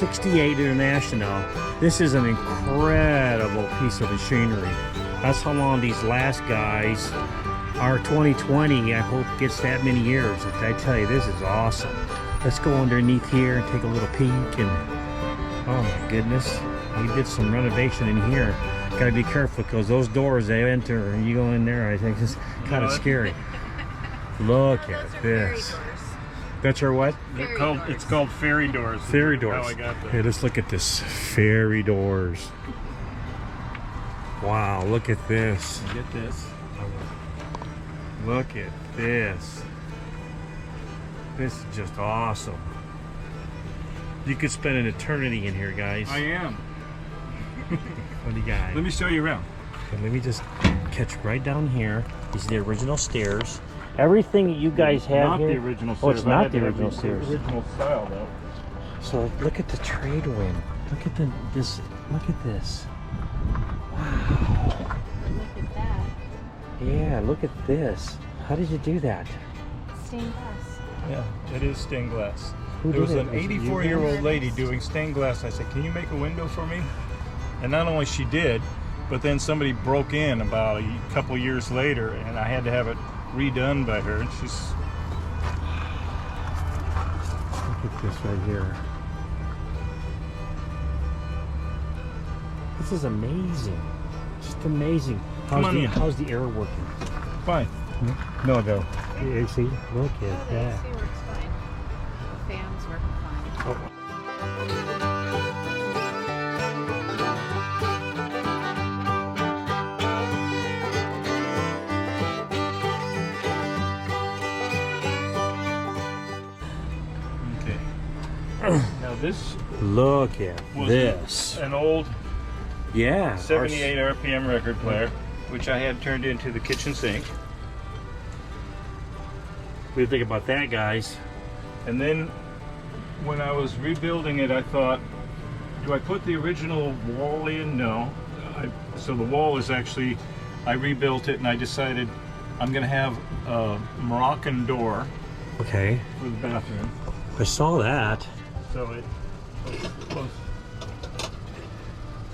68 International. This is an incredible piece of machinery. That's how long these last guys are. 2020, I hope, gets that many years. I tell you, this is awesome. Let's go underneath here and take a little peek. And oh my goodness, we did some renovation in here. Gotta be careful because those doors they enter and you go in there, I think it's kind of scary. Look at this. That's our what? They're called, it's called fairy doors. Fairy doors. How I got Hey, let's look at this. Fairy doors. Wow, look at this. Get this. Look at this. This is just awesome. You could spend an eternity in here, guys. I am. What do you got? Let me show you around. Okay, let me just catch right down here. These are the original stairs. Everything that you guys have Not here. the original Oh, it's stairs. not the original stairs. Original style though. So look at the Tradewind. Look at this. Look at this. Wow. Look at that. Yeah, look at this. How did you do that? Stained glass. Yeah, it is stained glass. Who There was did it? an Was it you 84-year-old guys? lady doing stained glass. I said, "Can you make a window for me?" And not only she did, but then somebody broke in about a couple years later, and I had to have it redone by her. And she's Look at this right here. This is amazing. Just amazing. Come on in. How's the air working? fine. No. You see? Look Oh, at the that. AC works fine. The fans work fine. Oh. Okay. Now this Look at was this. an old Yeah. 78 RPM record player, which I had turned into the kitchen sink. What do you think about that, guys? And then when I was rebuilding it, I thought, do I put the original wall in? No. So the wall is actually, I rebuilt it and I decided I'm going to have a Moroccan door Okay. for the bathroom. I saw that.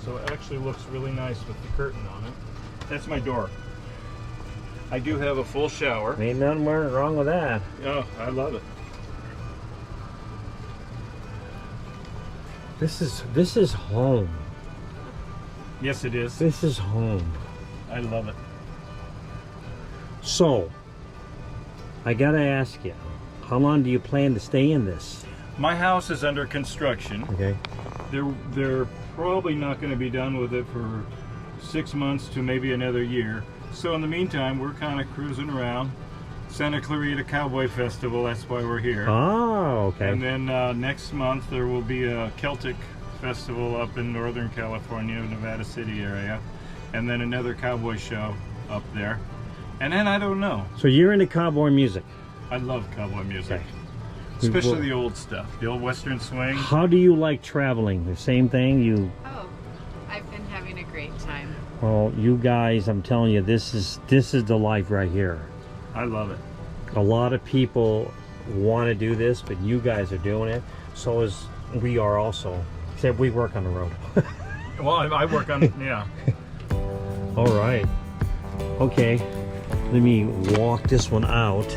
So it actually looks really nice with the curtain on it. That's my door. I do have a full shower. Ain't nothing wrong with that. Oh, I love it. This is home. Yes, it is. This is home. I love it. So, I gotta ask you, how long do you plan to stay in this? My house is under construction. Okay. They're probably not going to be done with it for 6 months to maybe another year. So in the meantime, we're kind of cruising around. Santa Clarita Cowboy Festival, that's why we're here. Oh, okay. And then next month there will be a Celtic festival up in Northern California, Nevada City area. And then another cowboy show up there. And then I don't know. So you're into cowboy music. I love cowboy music. Okay. Especially the old stuff, the old Western swing. How do you like traveling? The same thing? You, Oh, I've been having a great time. well, you guys, I'm telling you, this is the life right here. I love it. A lot of people want to do this, but you guys are doing it. So as we are also, except we work on the road. Well, I work on, yeah. All right. Okay. Let me walk this one out.